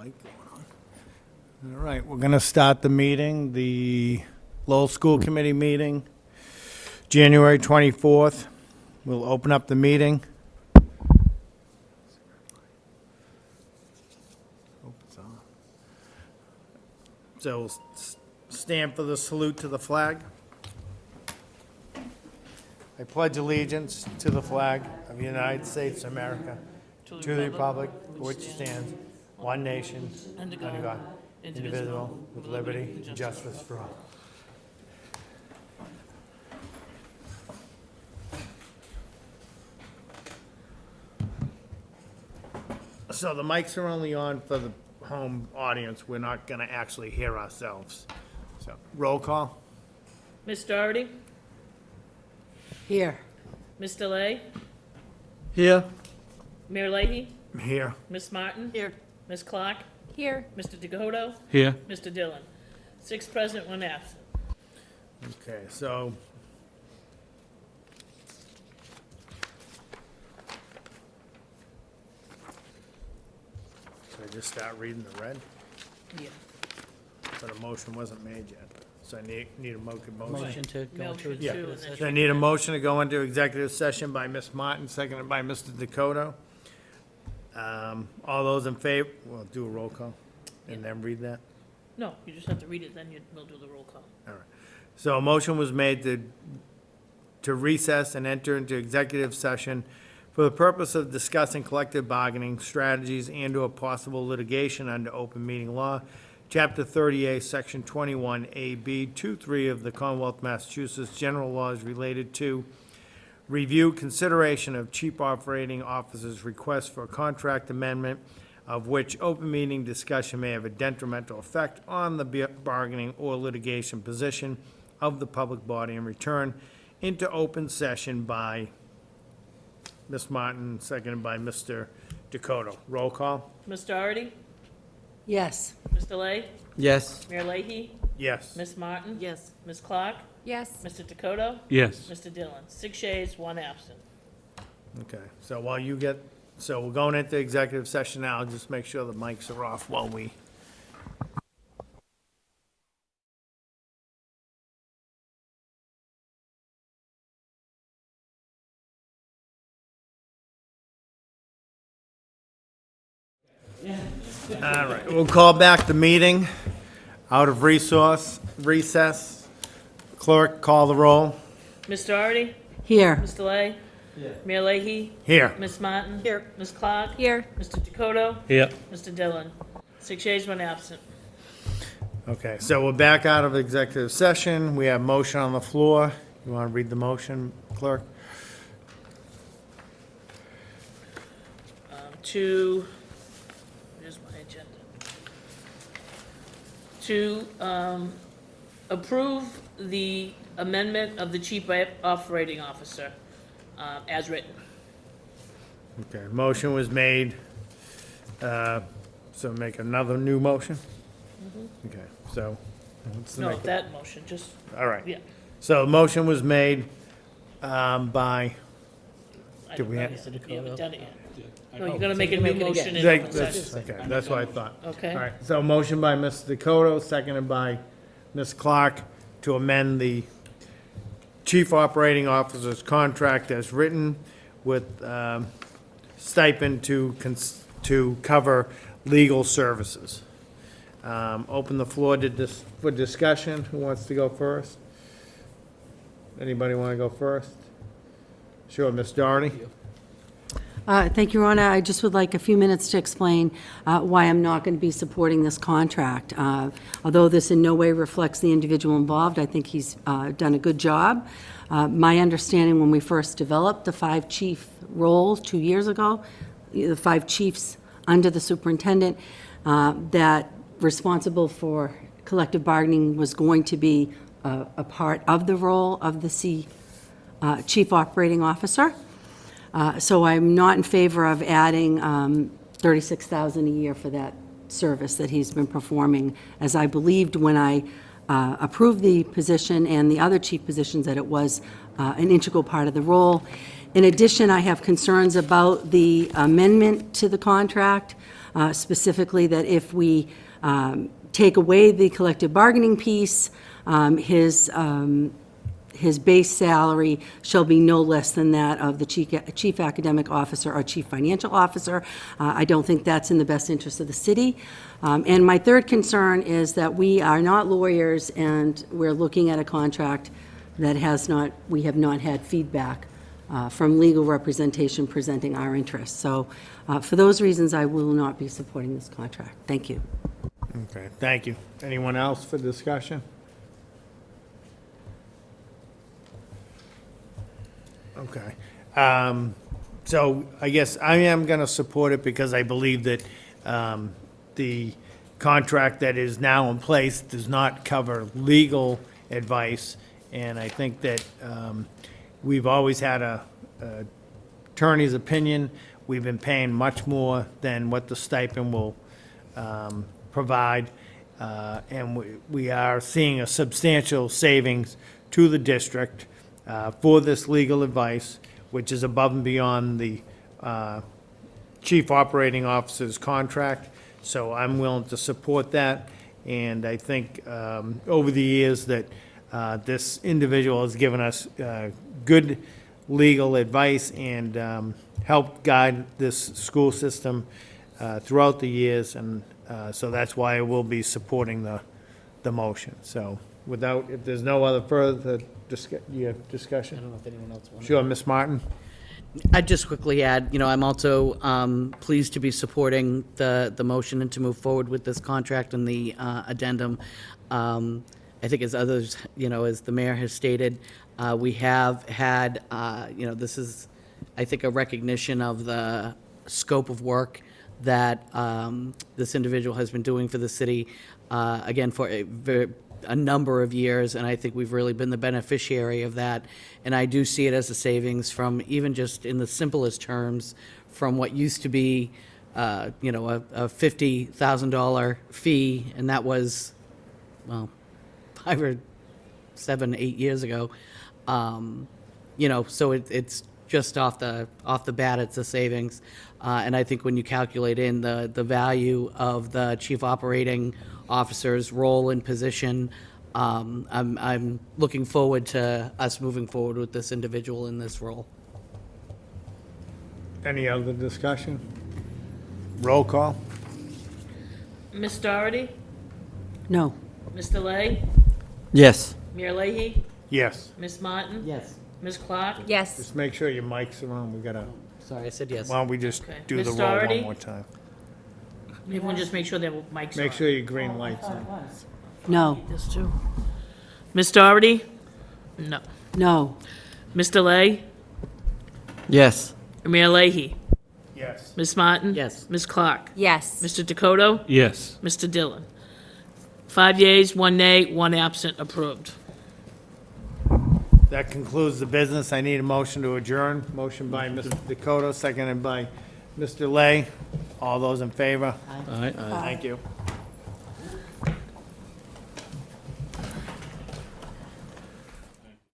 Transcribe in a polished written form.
light going on. All right, we're going to start the meeting, the Lowell School Committee meeting, January 24th. We'll open up the meeting. Hope it's on. So we'll stand for the salute to the flag. I pledge allegiance to the flag of the United States of America, to the republic for which it stands, one nation, under God, indivisible, with liberty and justice for all. So the mics are only on for the home audience. We're not going to actually hear ourselves. So roll call. Ms. Doherty? Here. Ms. Delay? Here. Mayor Leahy? Here. Ms. Martin? Here. Ms. Clark? Here. Mr. Dakota? Here. Mr. Dillon? 6 present, 1 absent. Okay, so should I just start reading the red? Yeah. But a motion wasn't made yet. So I need a motion. Motion to go Motion into Yeah. to, and executive So I then need a motion to go into executive session by Ms. Martin, seconded by Mr. Dakota. All those in favor, we'll do a roll call and then read that. no, you just have to read it, then we'll do the roll call. All right. So a motion was made to recess and enter into executive session for the purpose of discussing collective bargaining strategies and/or possible litigation under open meeting law, Chapter 38, Section 21A, B, 2-3 of the Commonwealth of Massachusetts General Laws related to review consideration of chief operating officer's request for a contract amendment of which open meeting discussion may have a detrimental effect on the bargaining or litigation position of the public body, and return into open session by Ms. Martin, seconded by Mr. Dakota. Roll call? Ms. Doherty? Yes. Ms. Delay? Yes. Mayor Leahy? Yes. Ms. Martin? Yes. Ms. Clark? Yes. Mr. Dakota? Yes. Mr. Dillon? 6 yeas, 1 absent. Okay, so while you get, so we're going into executive session now, just make sure the mics are off while we. All right, we'll call back the meeting out of recess. Clerk, call the roll. Ms. Doherty? Here. Ms. Delay? Mayor Leahy? Here. Ms. Martin? Here. Ms. Clark? Here. Mr. Dakota? Here. Mr. Dillon? 6 yeas, 1 absent. Okay, so we're back out of executive session. We have motion on the floor. You want to read the motion, clerk? Here's my agenda. To approve the amendment of the chief operating officer as written. Okay, motion was made. So make another new motion? Okay, so, what's the No, make? that motion, just, All right. yeah. So motion was made by, I Did we don't have- know, you haven't done it yet. No, Oh, you're gonna so make a you new make it again. motion in open that's, session. okay, that's what I thought. Okay. All right, so motion by Mr. Dakota, seconded by Ms. Clark to amend the chief operating officer's contract as written with stipend to cover legal services. Open the floor for discussion. Who wants to go first? Anybody want to go first? Sure, Ms. Doherty? Thank you, Your Honor. I just would like a few minutes to explain why I'm not going to be supporting this contract. Although this in no way reflects the individual involved, I think he's done a good job. My understanding when we first developed the 5 chief role 2 years ago, the 5 chiefs under the superintendent, that responsible for collective bargaining was going to be a part of the role of the chief operating officer. So I'm not in favor of adding $36,000 a year for that service that he's been performing, as I believed when I approved the position and the other chief positions that it was an integral part of the role. In addition, I have concerns about the amendment to the contract. specifically that if we take away the collective bargaining piece, his base salary shall be no less than that of the chief academic officer or chief financial officer. I don't think that's in the best interest of the city. And my third concern is that we are not lawyers, and we're looking at a contract that we have not had feedback from legal representation presenting our interests. So for those reasons, I will not be supporting this contract. Thank you. Okay, thank you. Anyone else for discussion? Okay. So I guess I am going to support it because I believe that the contract that is now in place does not cover legal advice. And I think that we've always had a attorney's opinion. We've been paying much more than what the stipend will provide. And we are seeing a substantial savings to the district for this legal advice, which is above and beyond the chief operating officer's contract. So I'm willing to support that. And I think over the years that this individual has given us good legal advice and helped guide this school system throughout the years. And so that's why I will be supporting the motion. So without, if there's no other further discussion? I don't know if anyone else wants. Sure, Ms. Martin? I'd just quickly add, I'm also pleased to be supporting the motion and to move forward with this contract and the addendum. I think as others, as the mayor has stated, we have had, this is, I think, a recognition of the scope of work that this individual has been doing for the city, again, for a number of years, and I think we've really been the beneficiary of that. And I do see it as a savings from, even just in the simplest terms, from what used to be, a $50,000 fee, and that was, well, 5 or 7, 8 years ago. So it's just off the bat, it's a savings. And I think when you calculate in the value of the chief operating officer's role and position, I'm looking forward to us moving forward with this individual in this role. Any other discussion? Roll call? Ms. Doherty? No. Mr. Lay? Yes. Mayor Leahy? Yes. Ms. Martin? Yes. Ms. Clark? Yes. Just make sure your mic's are on. We gotta, Sorry, I said yes. why don't we just Okay. do the Ms. roll Doherty? one more time? Everyone just make sure their mics are on. Make sure your green light's on. No. This too. Ms. Doherty? No. No. Mr. Lay? Yes. Mayor Leahy? Yes. Ms. Martin? Yes. Ms. Clark? Yes. Mr. Dakota? Yes. Mr. Dillon? 5 yeas, 1 nay, 1 absent, approved. That concludes the business. I need a motion to adjourn. Motion by Mr. Dakota, seconded by Mr. Lay. All those in favor? Aye. Thank you.